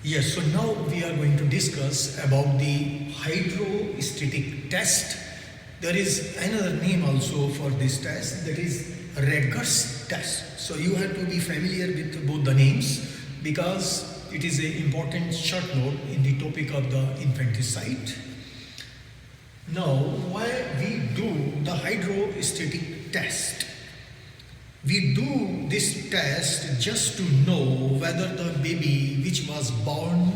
Yes, so now we are going to discuss about the hydrostatic test. There is another name also for this test, that is Redgers test. So you have to be familiar with both the names because it is an important short note in the topic of the infanticide. Now, why we do the hydrostatic test? We do this test just to know whether the baby which was born,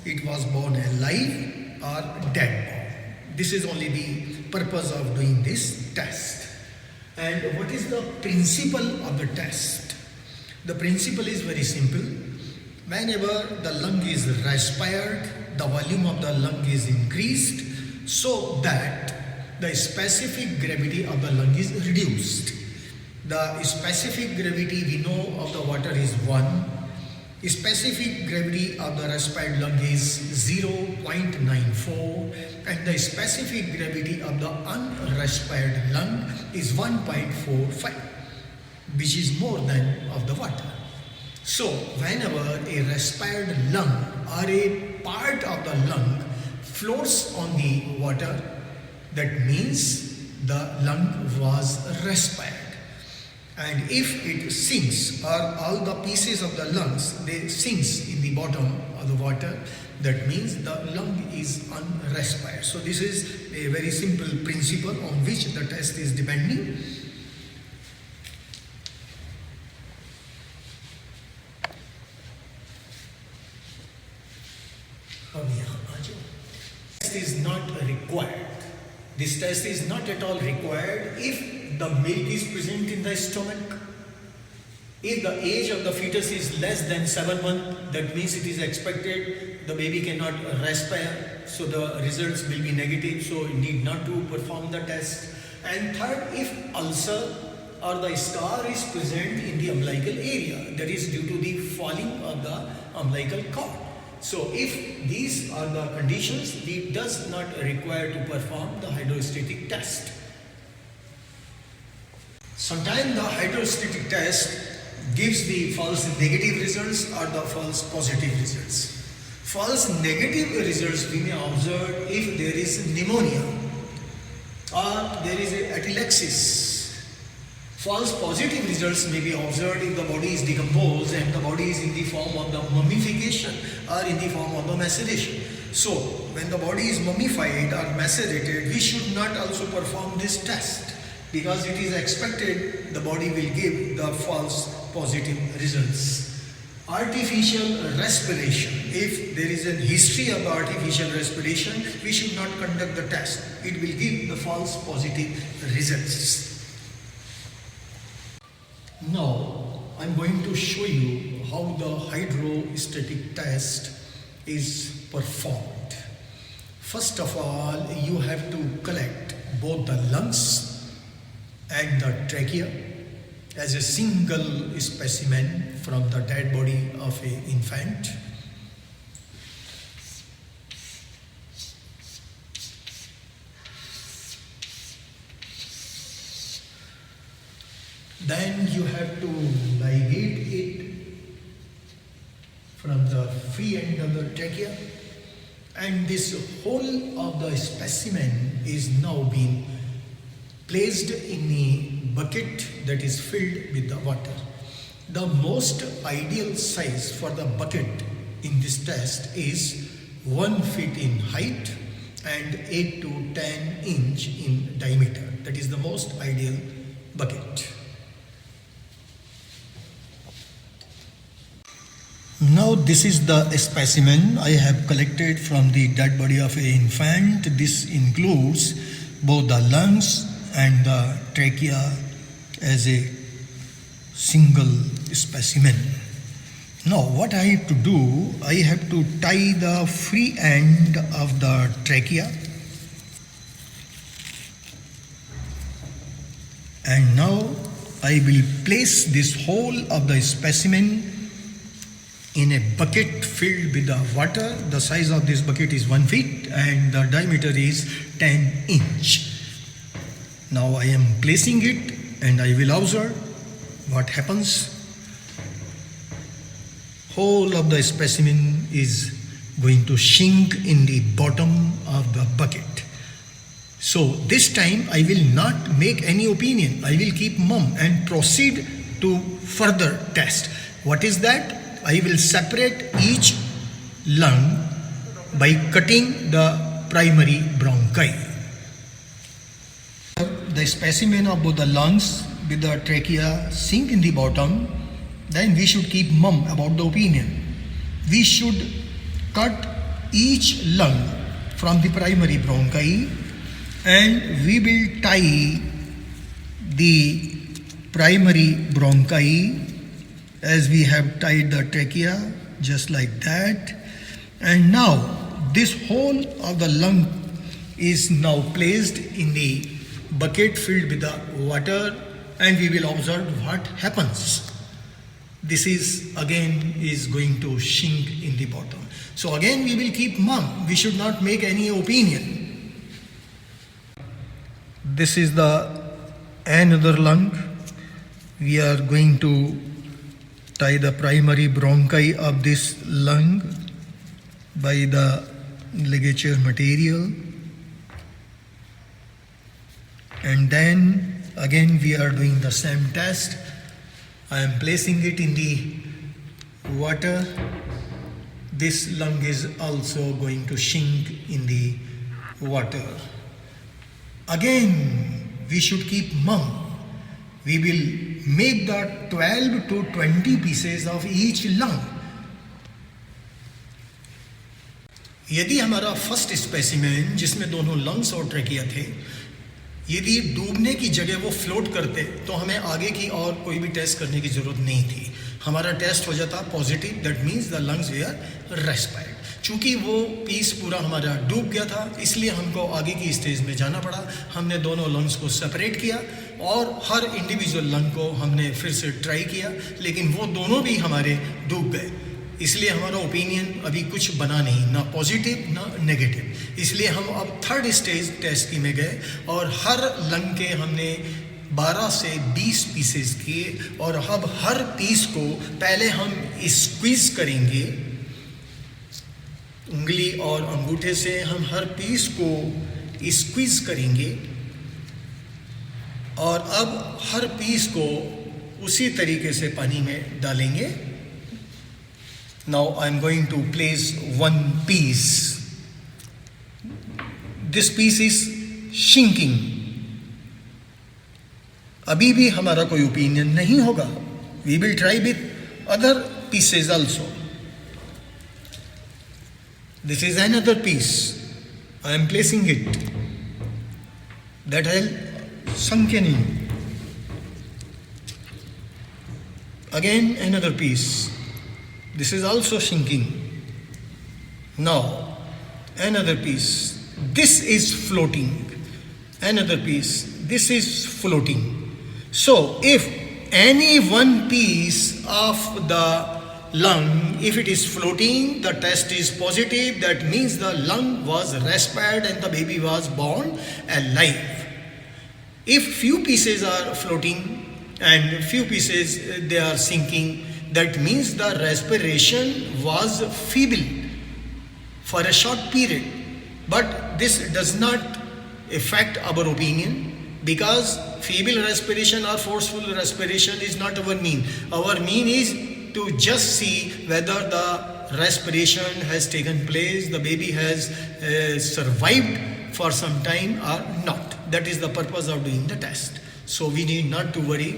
it was born alive or dead born. This is only the purpose of doing this test. And what is the principle of the test? The principle is very simple. Whenever the lung is respired, the volume of the lung is increased so that the specific gravity of the lung is reduced. The specific gravity we know of the water is 1. Specific gravity of the respired lung is 0.94 and the specific gravity of the unrespired lung is 1.45, which is more than of the water. So whenever a respired lung or a part of the lung floats on the water, that means the lung was respired. And if it sinks, or all the pieces of the lungs, they sinks in the bottom of the water, that means the lung is unrespired. So this is a very simple principle on which the test is depending. Test is not required. This test is not at all required if the milk is present in the stomach. If the age of the fetus is less than 7 months, that means it is expected the baby cannot respire, so the results will be negative, so you need not to perform the test. And third, if ulcer or the scar is present in the umbilical area, that is due to the falling of the umbilical cord. So if these are the conditions, it does not require to perform the hydrostatic test. Sometimes the hydrostatic test gives the false negative results or the false positive results. False negative results we may observe if there is pneumonia or there is a atelectasis. False positive results may be observed if the body is decomposed and the body is in the form of the mummification or in the form of the maceration. So, when the body is mummified or macerated, we should not also perform this test because it is expected the body will give the false positive results. Artificial respiration. If there is a history of artificial respiration, we should not conduct the test. It will give the false positive results. Now, I am going to show you how the hydrostatic test is performed. First of all, you have to collect both the lungs and the trachea as a single specimen from the dead body of an infant. Then you have to ligate it from the free end of the trachea, and this whole of the specimen is now being placed in a bucket that is filled with the water. The most ideal size for the bucket in this test is 1 feet in height and 8 to 10 inch in diameter. That is the most ideal bucket. Now this is the specimen I have collected from the dead body of an infant. This includes both the lungs and the trachea as a single specimen. Now what I have to do, I have to tie the free end of the trachea, and now I will place this whole of the specimen in a bucket filled with the water. The size of this bucket is 1 feet and the diameter is 10 inch. Now I am placing it and I will observe what happens. whole of the specimen is going to sink in the bottom of the bucket. So this time I will not make any opinion. I will keep mum and proceed to further test. What is that? I will separate each lung by cutting the primary bronchi. The specimen of both the lungs with the trachea sink in the bottom, then we should keep mum about the opinion. We should cut each lung from the primary bronchi and we will tie the primary bronchi as we have tied the trachea, just like that. And now this whole of the lung is now placed in the bucket filled with the water, and we will observe what happens. This is again is going to sink in the bottom. So again we will keep mum. We should not make any opinion. This is the another lung. We are going to tie the primary bronchi of this lung by the ligature material, and then again we are doing the same test. I am placing it in the water. This lung is also going to sink in the water. Again we should keep mum. We will make the 12 to 20 pieces of each lung. यदि हमारा first specimen जिसमें दोनों lungs और trachea थे, यदि डूबने की जगह वो फ्लोट करते तो हमें आगे की और कोई भी टेस्ट करने की ज़रूरत नहीं थी. हमारा टेस्ट हो जाता positive, that means the lungs were respired. चूँकि वो पीस पूरा हमारा डूब गया था, इसलिए हमको आगे की स्टेज में जाना पड़ा. हमने दोनों लंग्स को सेपरेट किया और हर इंडिविजुअल लंग को हमने फिर से ट्राई किया, लेकिन वो दोनों भी हमारे डूब गए. इसलिए हमारा ओपिनियन अभी कुछ बना नहीं, ना पॉजिटिव ना नेगेटिव. इसलिए हम अब थर्ड स्टेज टेस्ट की में गए और हर लंग के हमने 12 से 20 पीसेस किए. और अब हर पीस को पहले हम स्क्वीज करेंगे उंगली और अंगूठे से. हम हर पीस को स्क्वीज करेंगे और अब हर पीस को उसी तरीके से पानी में डालेंगे. Now I am going to place one piece. This piece is sinking. अभी भी हमारा कोई ओपिनियन नहीं होगा. We will try with other pieces also. This is another piece. I am placing it. That has sunken in. Again another piece. This is also sinking. Now another piece. This is floating. Another piece. This is floating. So if any one piece of the lung, if it is floating, the test is positive. That means the lung was respired and the baby was born alive. If few pieces are floating and few pieces they are sinking, that means the respiration was feeble for a short period. But this does not affect our opinion, because feeble respiration or forceful respiration is not our mean. Our mean is to just see whether the respiration has taken place, the baby has survived for some time or not. That is the purpose of doing the test. So we need not to worry.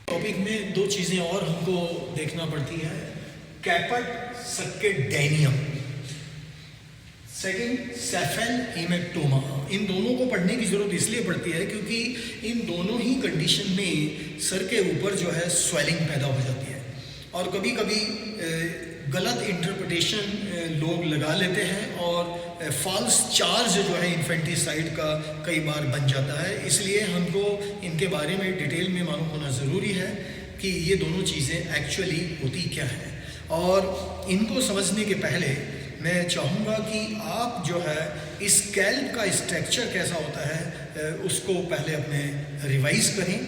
Topic में दो चीज़ें और हमको देखना पड़ती है. कैपट सक्केडेनियम, second सेफेल haematoma. इन दोनों को पढ़ने की ज़रूरत इसलिए पड़ती है क्योंकि इन दोनों ही कंडीशन में सर के ऊपर जो है स्वेलिंग पैदा हो जाती है और कभी कभी गलत इंटरप्रिटेशन लोग लगा लेते हैं और फॉल्स चार्ज जो है इन्फेंटिसाइड का कई बार बन जाता है. इसलिए हमको इनके बारे में डिटेल में मालूम होना ज़रूरी है कि ये दोनों चीज़ें एक्चुअली होती क्या है. और इनको समझने के पहले मैं चाहूँगा कि आप जो है इस स्कैल्प का स्ट्रक्चर कैसा होता है उसको पहले अपने रिवाइज करें.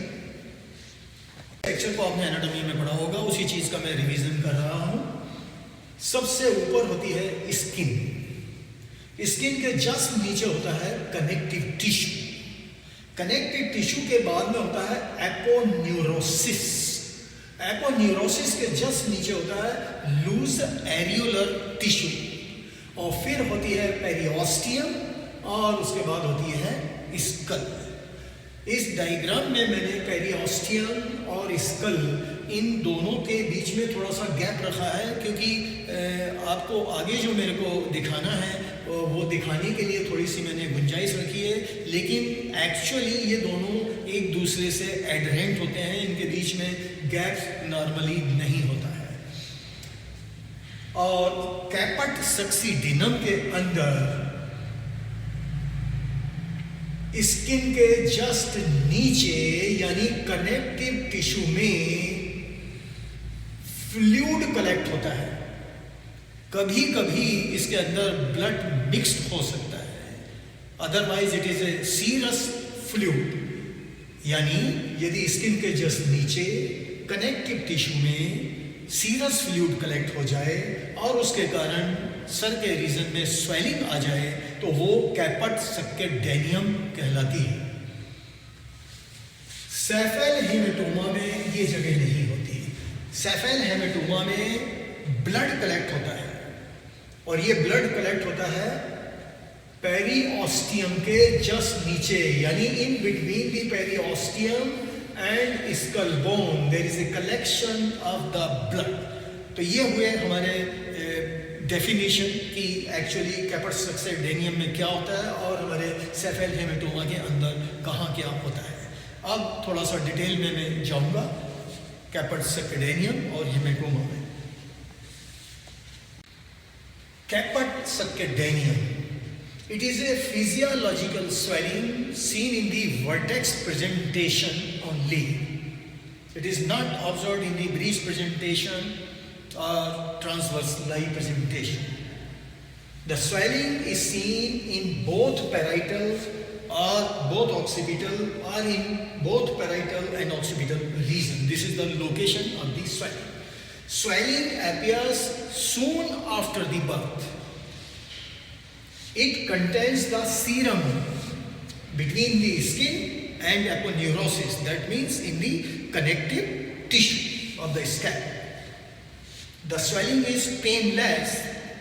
लेक्चर को आपने एनाटॉमी में पढ़ा होगा, उसी चीज़ का मैं रिवीजन कर रहा हूँ। सबसे ऊपर होती है स्किन, स्किन के जस्ट नीचे होता है कनेक्टिव टिश्यू, कनेक्टिव टिश्यू के बाद में होता है एपोन्यूरोसिस, एपोन्यूरोसिस के जस्ट नीचे होता है लूज एरियोलर टिश्यू, और फिर होती है पेरिओस्टियम, और उसके बाद होती है स्कल। इस डायग्राम में मैंने पेरिओस्टियम और स्कल इन दोनों के बीच में थोड़ा सा गैप रखा है, क्योंकि आपको आगे जो मेरे को दिखाना है वो दिखाने के लिए थोड़ी सी मैंने गुंजाइश रखी है, लेकिन एक्चुअली ये दोनों एक दूसरे से एडहेरेंट होते हैं, इनके बीच में गैप नॉर्मली नहीं होता है। और कैपट सक्सीडिनम के अंदर स्किन के जस्ट नीचे यानी कनेक्टिव टिश्यू में फ्लूइड कलेक्ट होता है। कभी कभी इसके अंदर ब्लड मिक्स्ड हो सकता है, otherwise it is a serous fluid. यानी यदि स्किन के जस्ट नीचे कनेक्टिव टिश्यू में सीरस फ्लूइड कलेक्ट हो जाए और उसके कारण सर के रीजन में स्वेलिंग आ जाए तो वो कैपट सक्केडेनियम कहलाती है। सेफेल हेमेटोमा में ये जगह नहीं होती। सेफेल हेमेटोमा में ब्लड कलेक्ट होता है, और ये ब्लड कलेक्ट होता है पेरिओस्टियम के जस्ट नीचे, यानी in between the periosteum and skull bone there is a collection of the blood. तो ये हुए हमारे डेफिनेशन कि एक्चुअली कैपट सक्सेडेनियम में क्या होता है और हमारे सेफेल हेमेटोमा के अंदर कहाँ क्या होता है। अब थोड़ा सा डिटेल में मैं जाऊंगा कैपट सक्सेडेनियम और हेमेटोमा में। कैपट सक्सेडेनियम, it is a physiological swelling seen in the vertex presentation only. It is not observed in the breech presentation or transverse lie presentation. The swelling is seen in both parietal or both occipital or in both parietal and occipital region. This is the location of the swelling. Swelling appears soon after the birth. It contains the serum between the skin and aponeurosis, that means in the connective tissue of the scalp. The swelling is painless,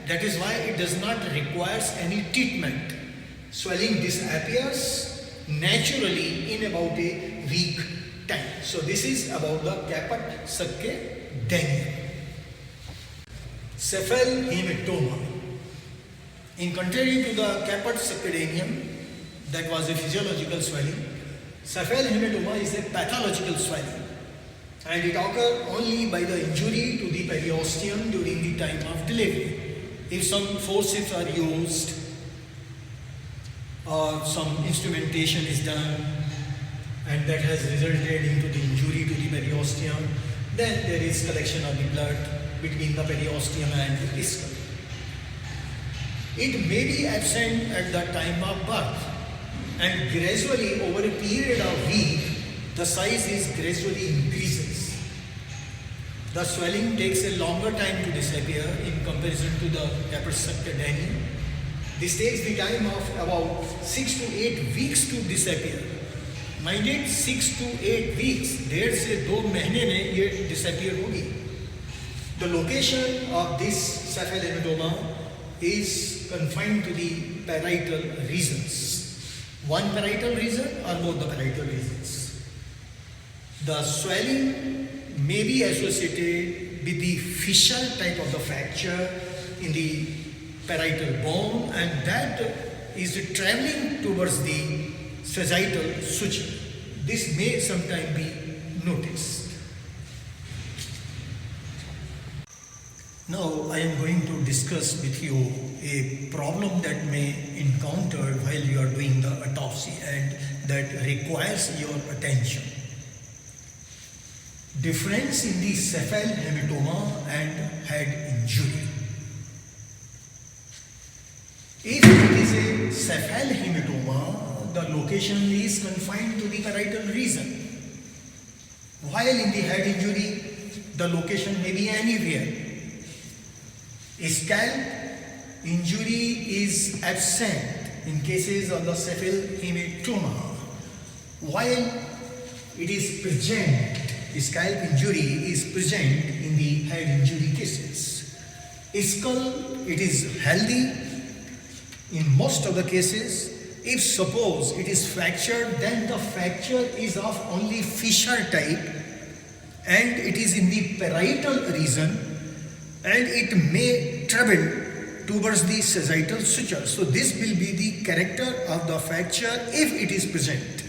that is why it does not require any treatment. Swelling disappears naturally in about a week time. So this is about the caput succedaneum. Cephal hematoma. In contrary to the caput succedaneum, that was a physiological swelling, cephal hematoma is a pathological swelling, and it occurs only by the injury to the periosteum during the time of delivery. If some forceps are used or some instrumentation is done and that has resulted into the injury to the periosteum, then there is collection of the blood between the periosteum and the skull. It may be absent at the time of birth, and gradually over a period of week, the size is gradually increases. The swelling takes a longer time to disappear in comparison to the caput succedaneum. This takes the time of about 6 to 8 weeks to disappear. Minded 6 to 8 weeks, 1.5 से 2 महीने में ये disappear होगी. The location of this cephal hematoma is confined to the parietal regions. One parietal region or both the parietal regions. The swelling may be associated with the fissure type of the fracture in the parietal bone, and that is traveling towards the sagittal suture. This may sometimes be noticed. Now I am going to discuss with you a problem that may encounter while you are doing the autopsy and that requires your attention. Difference in the cephal hematoma and head injury. If it is a cephal hematoma, the location is confined to the parietal region. While in the head injury, the location may be anywhere. Scalp injury is absent in cases of the cephal hematoma, while it is present, scalp injury is present in the head injury cases. Skull, it is healthy in most of the cases. If suppose it is fractured, then the fracture is of only fissure type and it is in the parietal region and it may travel towards the sagittal suture. So this will be the character of the fracture if it is present.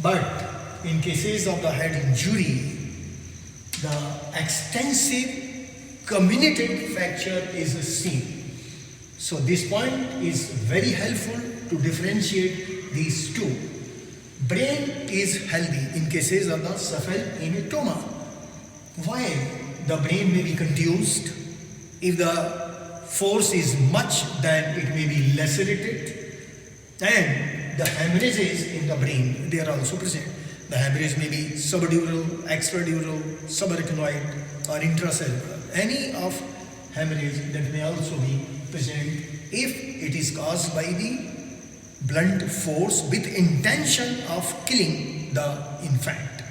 But in cases of the head injury, the extensive comminuted fracture is seen. So this point is very helpful to differentiate these two. Brain is healthy in cases of the cephal hematoma, while the brain may be contused. If the force is much, then it may be lacerated, and the hemorrhages in the brain, they are also present. The hemorrhage may be subdural, extradural, subarachnoid or intracellular. Any of hemorrhage that may also be present if it is caused by the blunt force with intention of killing the infant.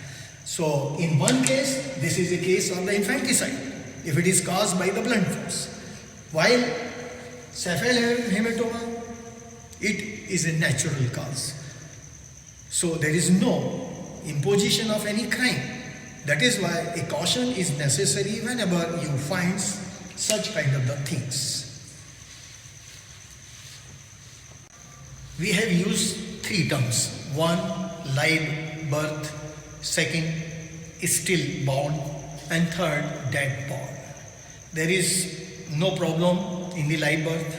So in one case, this is a case of the infanticide if it is caused by the blunt force. While cephal hematoma, it is a natural cause. So there is no imposition of any crime. That is why a caution is necessary whenever you find such kind of the things. We have used three terms. One, live birth. Second, stillborn. And third, deadborn. There is no problem in the live birth.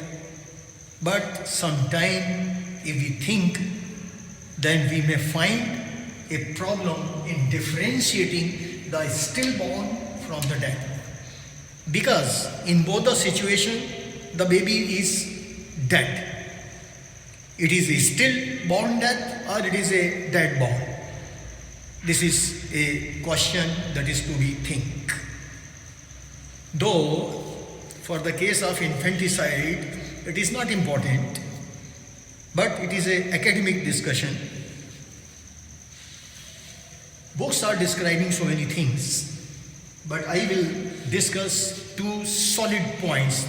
But sometime if we think, then we may find a problem in differentiating the stillborn from the deadborn. Because in both the situation, the baby is dead. It is a stillborn death or it is a deadborn. This is a question that is to be think. Though for the case of infanticide, it is not important, but it is an academic discussion. Books are describing so many things, but I will discuss two solid points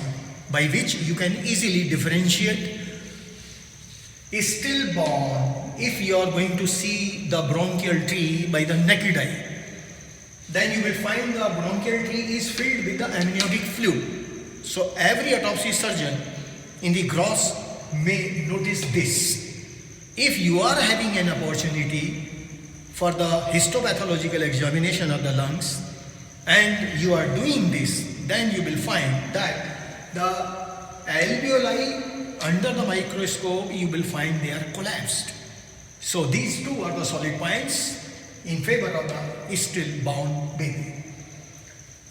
by which you can easily differentiate. Is stillborn, if you are going to see the bronchial tree by the naked eye, then you will find the bronchial tree is filled with the amniotic fluid. So every autopsy surgeon in the gross may notice this. If you are having an opportunity for the histopathological examination of the lungs and you are doing this, then you will find that the alveoli under the microscope, you will find they are collapsed. So these two are the solid points in favor of the stillborn baby.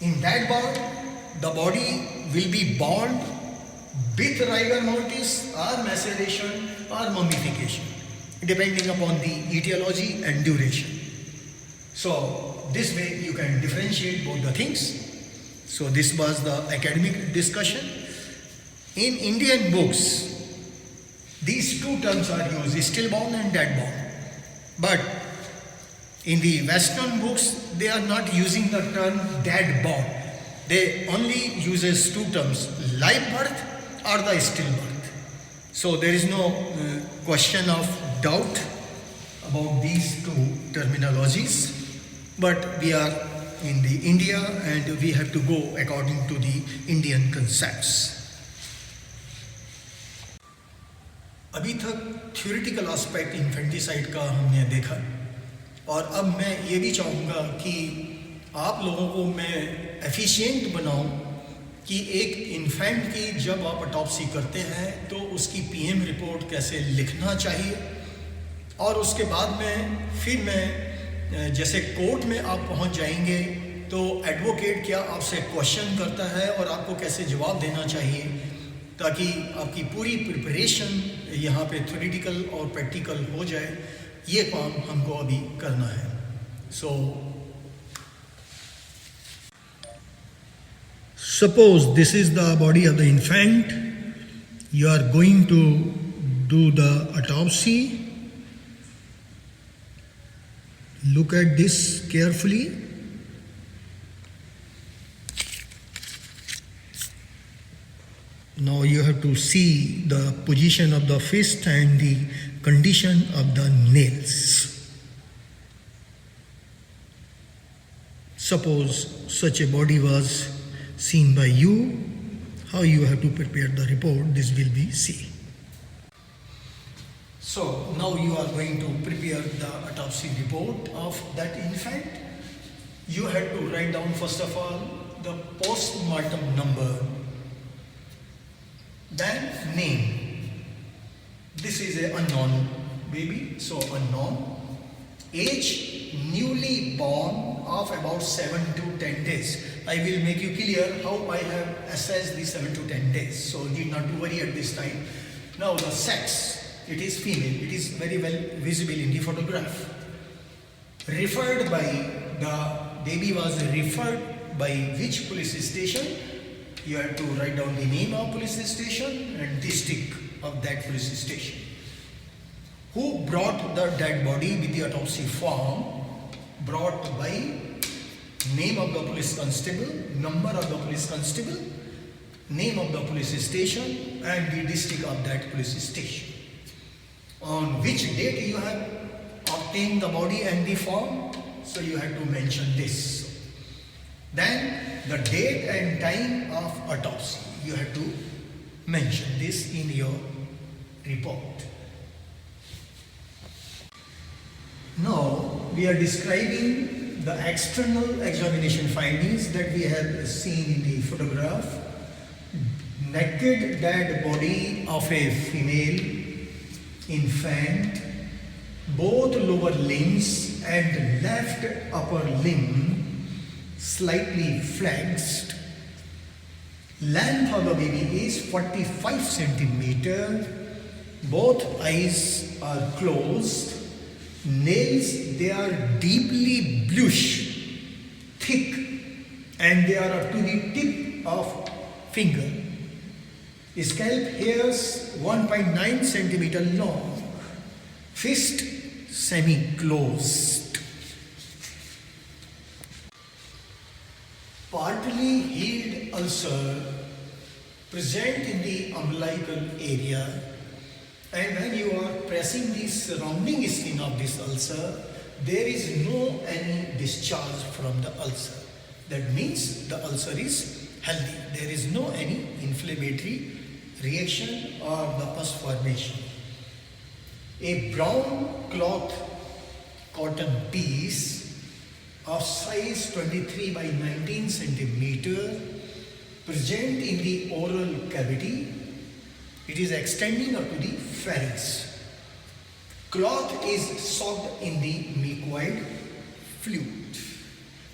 In that born, the body will be bound with rigor mortis or maceration or mummification, depending upon the etiology and duration. So this way you can differentiate both the things. So this was the academic discussion. In Indian books, these two terms are used, stillborn and deadborn. But in the Western books, they are not using the term deadborn. They only uses two terms, live birth or the stillbirth. So there is no question of doubt about these two terminologies. But we are in the India and we have to go according to the Indian concepts. अभी तक theoretical aspect infanticide का हमने देखा और अब मैं ये भी चाहूँगा कि आप लोगों को मैं एफिशिएंट बनाऊँ कि एक इन्फेंट की जब आप ऑटोप्सी करते हैं तो उसकी पीएम रिपोर्ट कैसे लिखना चाहिए और उसके बाद में फिर मैं जैसे कोर्ट में आप पहुंच जाएंगे तो एडवोकेट क्या आपसे क्वेश्चन करता है और आपको कैसे जवाब देना चाहिए ताकि आपकी पूरी प्रिपरेशन यहाँ पे थ्योरेटिकल और प्रैक्टिकल हो जाए, ये काम हमको अभी करना है. सो Suppose this is the body of the infant. You are going to do the autopsy. Look at this carefully. Now you have to see the position of the fist and the condition of the nails. Suppose such a body was seen by you, how you have to prepare the report, this will be seen. So now you are going to prepare the autopsy report of that infant. You have to write down first of all the post-mortem number, then name. This is an unknown baby, so unknown. Age, newly born of about 7 to 10 days. I will make you clear how I have assessed the 7 to 10 days, so need not to worry at this time. Now the sex, it is female, it is very well visible in the photograph. Referred by, the baby was referred by which police station? You have to write down the name of police station and district of that police station. Who brought the dead body with the autopsy form? Brought by name of the police constable, number of the police constable, name of the police station and the district of that police station. On which date you have obtained the body and the form? So you have to mention this. Then the date and time of autopsy. You have to mention this in your report. Now we are describing the external examination findings that we have seen in the photograph. Naked dead body of a female infant, both lower limbs and left upper limb slightly flexed. Length of the baby is 45 centimeter. Both eyes are closed. Nails, they are deeply bluish, thick, and they are up to the tip of finger. Scalp hairs 1.9 centimeter long. Fist semi-closed. Partly healed ulcer present in the umbilical area, and when you are pressing the surrounding skin of this ulcer, there is no any discharge from the ulcer. That means the ulcer is healthy. There is no any inflammatory reaction or the pus formation. A brown cloth cotton piece of size 23 by 19 centimeter present in the oral cavity. It is extending up to the pharynx. Cloth is soaked in the mucoid fluid.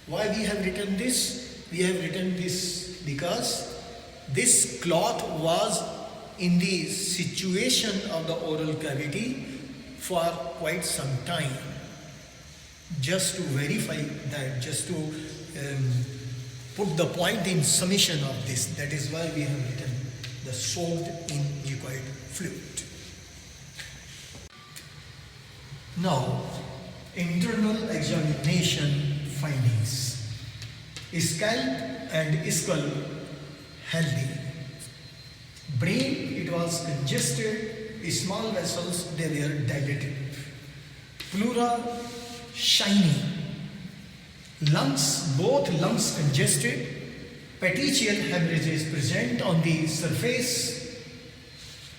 Why we have written this? We have written this because this cloth was in the situation of the oral cavity for quite some time. Just to verify that, just to put the point in summation of this, that is why we have written the soaked in mucoid fluid. Now, internal examination findings. Scalp and skull healthy. Brain, it was congested. Small vessels, they were dilated. Pleura shiny. Lungs, both lungs congested. Petechial hemorrhages present on the surface.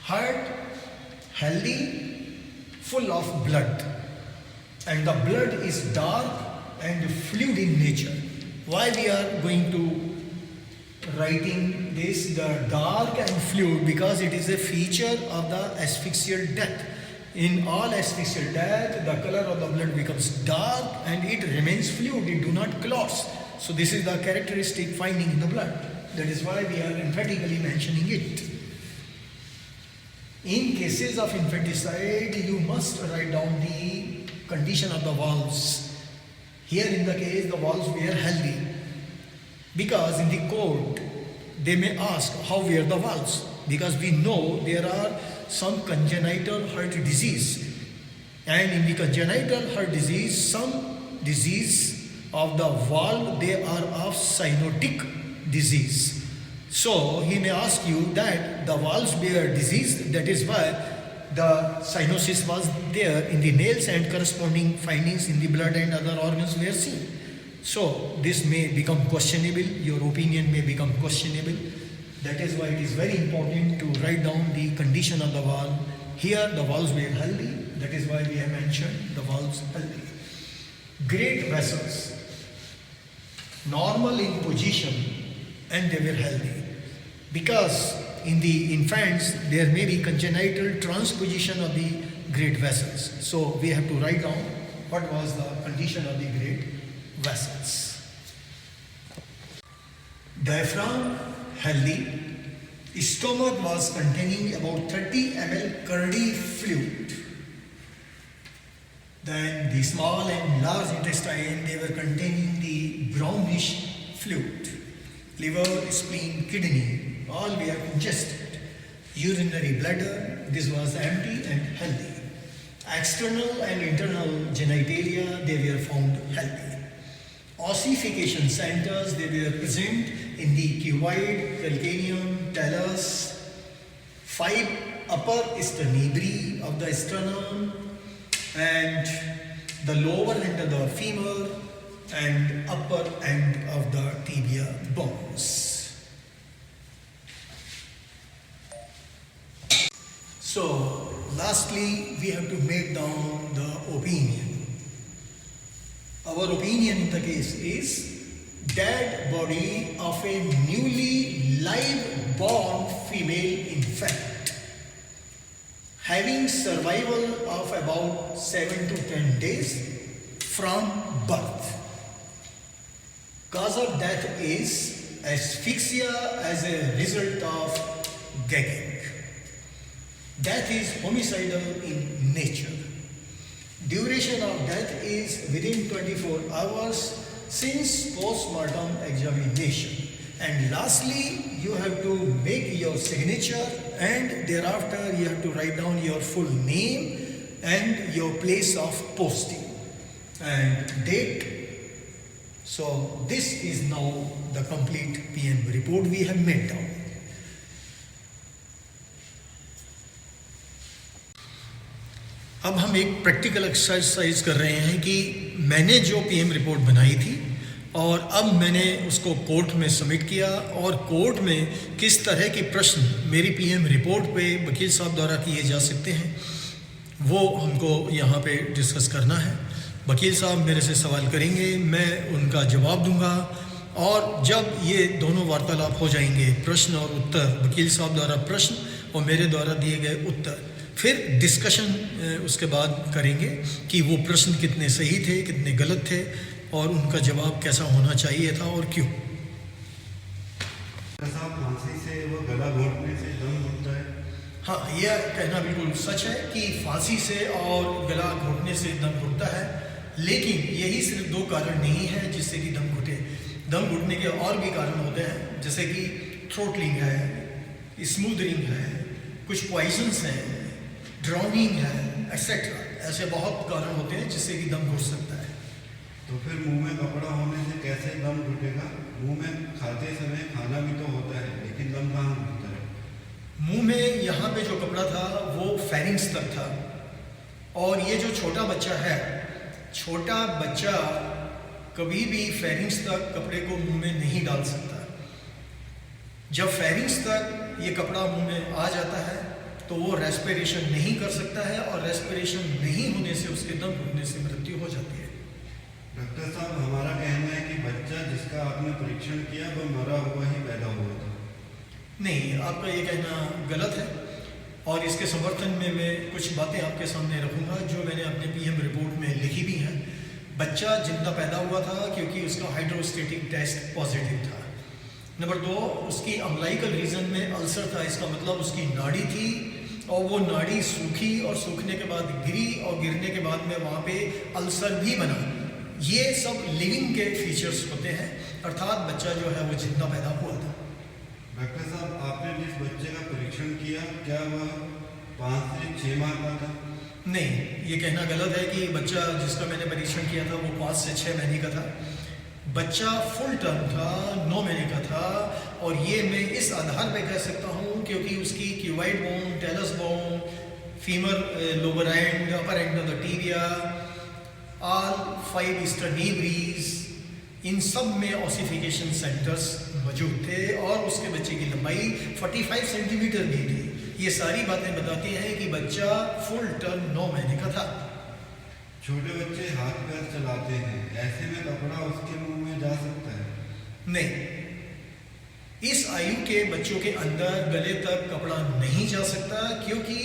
Heart healthy, full of blood, and the blood is dark and fluid in nature. Why we are going to writing this, the dark and fluid? Because it is a feature of the asphyxial death. In all asphyxial death, the color of the blood becomes dark and it remains fluid, it do not clots. So this is the characteristic finding in the blood. That is why we are emphatically mentioning it. In cases of infanticide, you must write down the condition of the valves. Here in the case, the valves were healthy. Because in the court, they may ask how were the valves, because we know there are some congenital heart disease, and in the congenital heart disease, some disease of the valve, they are of cyanotic disease. So he may ask you that the valves bear disease, that is why the cyanosis was there in the nails and corresponding findings in the blood and other organs were seen. So this may become questionable, your opinion may become questionable. That is why it is very important to write down the condition of the valve. Here the valves were healthy, that is why we have mentioned the valves healthy. Great vessels, normal in position, and they were healthy. Because in the infants there may be congenital transposition of the great vessels. So we have to write down what was the condition of the great vessels. Diaphragm healthy. Stomach was containing about 30 ml Cardi fluid. Then the small and large intestine, they were containing the brownish fluid. Liver, spleen, kidney, all were congested. Urinary bladder, this was empty and healthy. External and internal genitalia, they were found healthy. Ossification centers, they were present in the cuboid, calcaneum, talus, 5 upper sternibri of the sternum, and the lower end of the femur and upper end of the tibia bones. So, lastly, we have to make down the opinion. Our opinion in the case is dead body of a newly live born female infant having survival of about 7 to 10 days from birth. Cause of death is asphyxia as a result of gagging. Death is homicidal in nature. Duration of death is within 24 hours since post-mortem examination. And lastly, you have to make your signature, and thereafter you have to write down your full name and your place of posting and date. So this is now the complete PM report we have made down. अब हम एक practical exercise कर रहे हैं कि मैंने जो PM report बनाई थी और अब मैंने उसको कोर्ट में सबमिट किया, और कोर्ट में किस तरह के प्रश्न मेरी पीएम रिपोर्ट पे वकील साहब द्वारा किए जा सकते हैं वो हमको यहाँ पे डिस्कस करना है। वकील साहब मेरे से सवाल करेंगे, मैं उनका जवाब दूंगा, और जब ये दोनों वार्तालाप हो जाएंगे, प्रश्न और उत्तर, वकील साहब द्वारा प्रश्न और मेरे द्वारा दिए गए उत्तर, फिर डिस्कशन उसके बाद करेंगे कि वो प्रश्न कितने सही थे, कितने गलत थे, और उनका जवाब कैसा होना चाहिए था और क्यों। फांसी से वो गला घोटने से दम घुटता है? हाँ, यह कहना बिल्कुल सच है कि फांसी से और गला घोटने से दम घुटता है, लेकिन यही सिर्फ 2 कारण नहीं है जिससे कि दम घुटे। दम घुटने के और भी कारण होते हैं, जैसे कि थ्रोटलिंग है, स्मूदरिंग है, कुछ पॉइजन्स हैं, ड्राउनिंग है, एक्सेट्रा। ऐसे बहुत कारण होते हैं जिससे कि दम घुट सकता है। तो फिर मुंह में कपड़ा होने से कैसे दम घुटेगा? मुंह में खाते समय खाना भी तो होता है, लेकिन दम कहाँ घुटता है? मुंह में यहाँ पे जो कपड़ा था वो फेरिंग्स तक था, और ये जो छोटा बच्चा है, छोटा बच्चा कभी भी फेरिंग्स तक कपड़े को मुंह में नहीं डाल सकता। जब फेरिंग्स तक ये कपड़ा मुंह में आ जाता है तो वो रेस्पिरेशन नहीं कर सकता है, और रेस्पिरेशन नहीं होने से उसके दम घुटने से मृत्यु हो जाती है। डॉक्टर साहब, हमारा कहना है कि बच्चा जिसका आपने परीक्षण किया वो मरा हुआ ही पैदा हुआ था। नहीं, आपका ये कहना गलत है, और इसके समर्थन में मैं कुछ बातें आपके सामने रखूँगा जो मैंने अपने पीएम रिपोर्ट में लिखी भी हैं। बच्चा जिंदा पैदा हुआ था क्योंकि उसका हाइड्रोस्टेटिक टेस्ट पॉजिटिव था। नंबर 2, उसकी अम्लाइकल रीजन में अल्सर था, इसका मतलब उसकी नाड़ी थी, और वो नाड़ी सूखी, और सूखने के बाद गिरी, और गिरने के बाद में वहाँ पे अल्सर भी बना। ये सब लिविंग के फीचर्स होते हैं, अर्थात बच्चा जो है वो जिंदा पैदा हुआ था। डॉक्टर साहब, आपने जिस बच्चे का परीक्षण किया, क्या वह 5 से 6 माह का था? नहीं, ये कहना गलत है कि बच्चा जिसका मैंने परीक्षण किया था वो 5 से 6 महीने का था। बच्चा फुल टर्म था, 9 महीने का था। और ये मैं इस आधार पे कह सकता हूँ क्योंकि उसकी cuboid bone, talus bone, femur lower end, upper end of the tibia, all 5 sternebrae, इन सब में ऑसिफिकेशन सेंटर्स मौजूद थे और उसके बच्चे की लंबाई 45 सेंटीमीटर भी थी। ये सारी बातें बताती हैं कि बच्चा फुल टर्म 9 महीने का था। छोटे बच्चे हाथ पैर चलाते हैं, ऐसे में कपड़ा उसके मुंह में जा सकता है? नहीं, इस आयु के बच्चों के अंदर गले तक कपड़ा नहीं जा सकता क्योंकि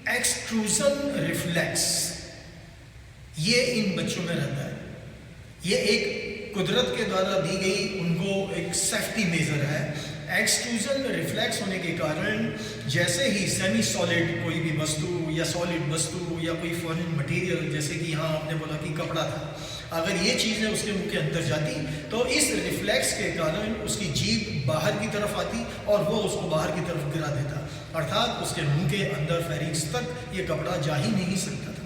एक्सट्रूजन रिफ्लेक्स ये इन बच्चों में रहता है। ये एक कुदरत के द्वारा दी गई उनको एक सेफ्टी मेजर है। एक्सट्रूजन रिफ्लेक्स होने के कारण जैसे ही सेमी सॉलिड कोई भी वस्तु या सॉलिड वस्तु या कोई फॉरेन मटेरियल, जैसे कि यहाँ आपने बोला कि कपड़ा था, अगर ये चीज़ें उसके मुंह के अंदर जाती तो इस रिफ्लेक्स के कारण उसकी जीभ बाहर की तरफ आती और वो उसको बाहर की तरफ गिरा देता, अर्थात उसके मुंह के अंदर फेरिंग्स तक ये कपड़ा जा ही नहीं सकता था।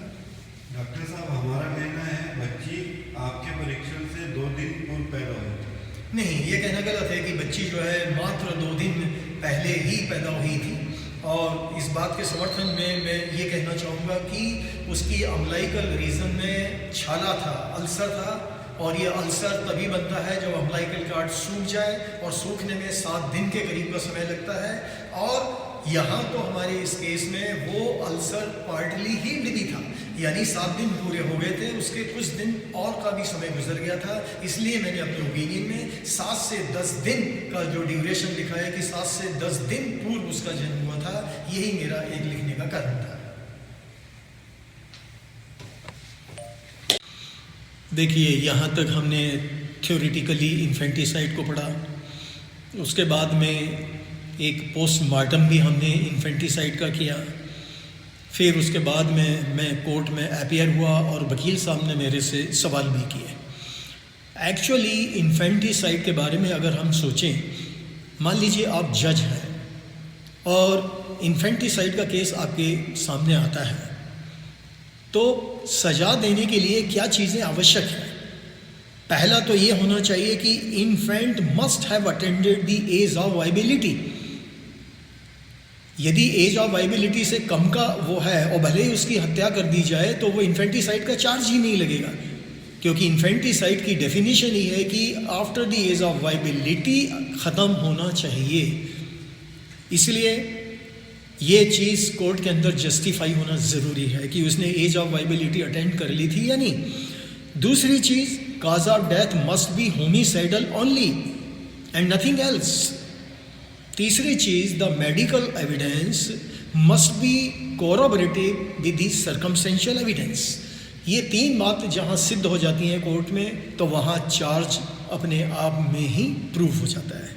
डॉक्टर साहब, हमारा कहना है बच्ची आपके परीक्षण से 2 दिन पूर्व पैदा हुई थी। नहीं, ये कहना गलत है कि बच्ची जो है मात्र 2 दिन पहले ही पैदा हुई थी। और इस बात के समर्थन में मैं ये कहना चाहूँगा कि उसकी अम्लाइकल रीजन में छाला था, अल्सर था, और ये अल्सर तभी बनता है जब अम्लाइकल कार्ड सूख जाए और सूखने में 7 दिन के करीब का समय लगता है। और यहाँ तो हमारे इस केस में वो अल्सर पार्टली हील्ड भी था, यानी 7 दिन पूरे हो गए थे, उसके कुछ दिन और का भी समय गुजर गया था। इसलिए मैंने अपने ओपिनियन में 7 से 10 दिन का जो ड्यूरेशन लिखा है कि 7 से 10 दिन पूर्व उसका जन्म हुआ था, यही मेरा एक लिखने का कारण था। देखिए, यहाँ तक हमने थ्योरेटिकली इन्फेंटिसाइड को पढ़ा, उसके बाद में एक पोस्टमार्टम भी हमने इन्फेंटिसाइड का किया, फिर उसके बाद में मैं कोर्ट में अपीयर हुआ और वकील साहब ने मेरे से सवाल भी किए। एक्चुअली इन्फेंटिसाइड के बारे में अगर हम सोचें, मान लीजिए आप जज हैं और इन्फेंटिसाइड का केस आपके सामने आता है, तो सज़ा देने के लिए क्या चीज़ें आवश्यक हैं? पहला तो ये होना चाहिए कि infant must have attended the age of viability. यदि एज ऑफ वाइबिलिटी से कम का वो है और भले ही उसकी हत्या कर दी जाए तो वो इन्फेंटिसाइड का चार्ज ही नहीं लगेगा, क्योंकि इन्फेंटिसाइड की डेफिनेशन ही है कि after the age of viability ख़त्म होना चाहिए। इसलिए ये चीज़ कोर्ट के अंदर जस्टिफाई होना ज़रूरी है कि उसने एज ऑफ वाइबिलिटी अटेंड कर ली थी या नहीं। दूसरी चीज़, cause of death must be homicidal only and nothing else. तीसरी चीज़, the medical evidence must be corroborative with the circumstantial evidence. ये 3 बात जहाँ सिद्ध हो जाती हैं कोर्ट में तो वहाँ चार्ज अपने आप में ही प्रूव हो जाता है।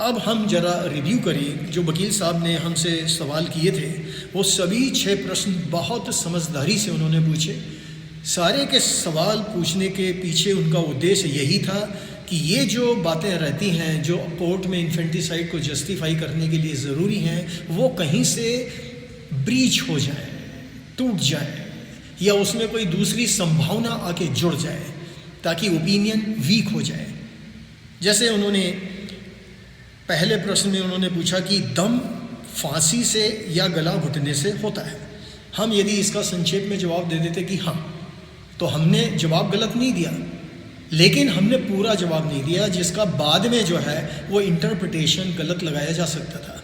अब हम जरा रिव्यू करें, जो वकील साहब ने हमसे सवाल किए थे वो सभी 6 प्रश्न बहुत समझदारी से उन्होंने पूछे। सारे के सवाल पूछने के पीछे उनका उद्देश्य यही था कि ये जो बातें रहती हैं जो कोर्ट में इन्फेंटिसाइड को जस्टिफाई करने के लिए ज़रूरी हैं, वो कहीं से ब्रीच हो जाए, टूट जाए, या उसमें कोई दूसरी संभावना आके जुड़ जाए ताकि ओपिनियन वीक हो जाए। जैसे उन्होंने पहले प्रश्न में उन्होंने पूछा कि दम फांसी से या गला घुटने से होता है। हम यदि इसका संक्षेप में जवाब दे देते कि हाँ, तो हमने जवाब गलत नहीं दिया, लेकिन हमने पूरा जवाब नहीं दिया, जिसका बाद में जो है वो इंटरप्रिटेशन गलत लगाया जा सकता था।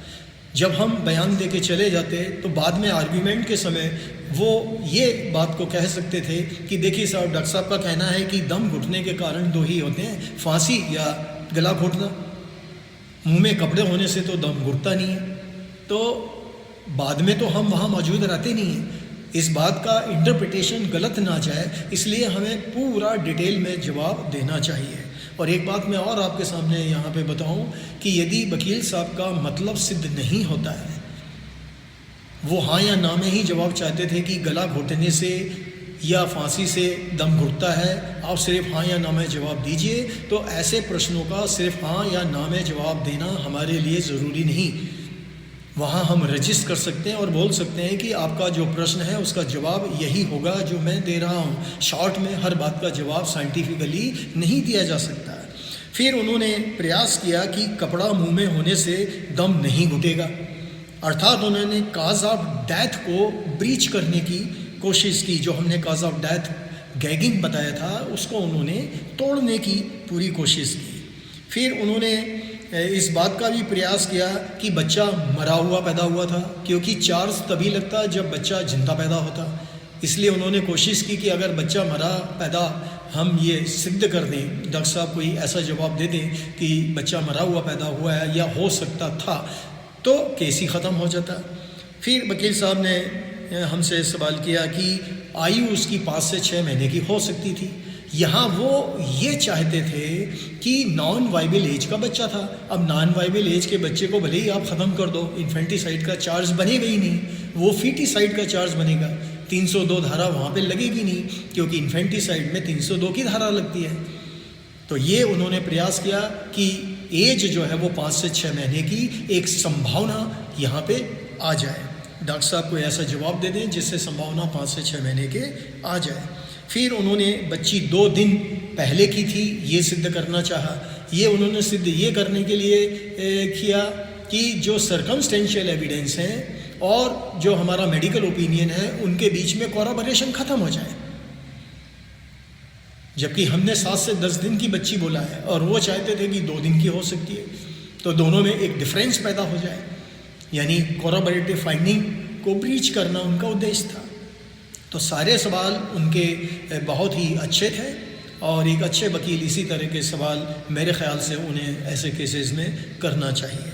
जब हम बयान दे के चले जाते तो बाद में आर्ग्यूमेंट के समय वो ये बात को कह सकते थे कि देखिए साहब, डॉक्टर साहब का कहना है कि दम घुटने के कारण 2 ही होते हैं, फांसी या गला घोटना। मुंह में कपड़े होने से तो दम घुटता नहीं है, तो बाद में तो हम वहाँ मौजूद रहते नहीं हैं। इस बात का इंटरप्रिटेशन गलत ना जाए, इसलिए हमें पूरा डिटेल में जवाब देना चाहिए। और एक बात मैं और आपके सामने यहाँ पे बताऊँ कि यदि वकील साहब का मतलब सिद्ध नहीं होता है, वो हाँ या ना में ही जवाब चाहते थे कि गला घोटने से या फांसी से दम घुटता है, आप सिर्फ हाँ या ना में जवाब दीजिए। तो ऐसे प्रश्नों का सिर्फ हाँ या ना में जवाब देना हमारे लिए ज़रूरी नहीं। वहाँ हम रजिस्टर कर सकते हैं और बोल सकते हैं कि आपका जो प्रश्न है उसका जवाब यही होगा जो मैं दे रहा हूँ। शॉर्ट में हर बात का जवाब साइंटिफिकली नहीं दिया जा सकता। फिर उन्होंने प्रयास किया कि कपड़ा मुंह में होने से दम नहीं घुटेगा, अर्थात उन्होंने काज ऑफ डेथ को ब्रीच करने की कोशिश की। जो हमने काज ऑफ डेथ गैगिंग बताया था उसको उन्होंने तोड़ने की पूरी कोशिश की। फिर उन्होंने इस बात का भी प्रयास किया कि बच्चा मरा हुआ पैदा हुआ था, क्योंकि चार्ज तभी लगता जब बच्चा जिंदा पैदा होता। इसलिए उन्होंने कोशिश की कि अगर बच्चा मरा पैदा हम ये सिद्ध कर दें, डॉक्टर साहब कोई ऐसा जवाब दे दें कि बच्चा मरा हुआ पैदा हुआ है या हो सकता था, तो केस ही ख़त्म हो जाता। फिर वकील साहब ने हमसे सवाल किया कि आयु उसकी 5 से 6 महीने की हो सकती थी। यहाँ वो ये चाहते थे कि नॉन वाइबल एज का बच्चा था। अब नॉन वाइबल एज के बच्चे को भले ही आप ख़त्म कर दो, इन्फेंटिसाइड का चार्ज बनेगा ही नहीं, वो फीटिसाइड का चार्ज बनेगा। 302 धारा वहाँ पे लगेगी नहीं, क्योंकि इन्फेंटिसाइड में 302 की धारा लगती है। तो ये उन्होंने प्रयास किया कि एज जो है वो 5 से 6 महीने की एक संभावना यहाँ पे आ जाए। डॉक्टर साहब को ऐसा जवाब दे दें जिससे संभावना 5 से 6 महीने के आ जाए। फिर उन्होंने बच्ची 2 दिन पहले की थी ये सिद्ध करना चाहा। ये उन्होंने सिद्ध ये करने के लिए किया कि जो सर्कमस्टेंशियल एविडेंस हैं और जो हमारा मेडिकल ओपिनियन है उनके बीच में कोरबोरेशन ख़त्म हो जाए। जबकि हमने 7 से 10 दिन की बच्ची बोला है और वो चाहते थे कि 2 दिन की हो सकती है, तो दोनों में एक डिफरेंस पैदा हो जाए, यानी कोरबोरेटिव फाइंडिंग को ब्रीच करना उनका उद्देश्य था। तो सारे सवाल उनके बहुत ही अच्छे थे और एक अच्छे वकील इसी तरह के सवाल मेरे ख्याल से उन्हें ऐसे केसेस में करना चाहिए।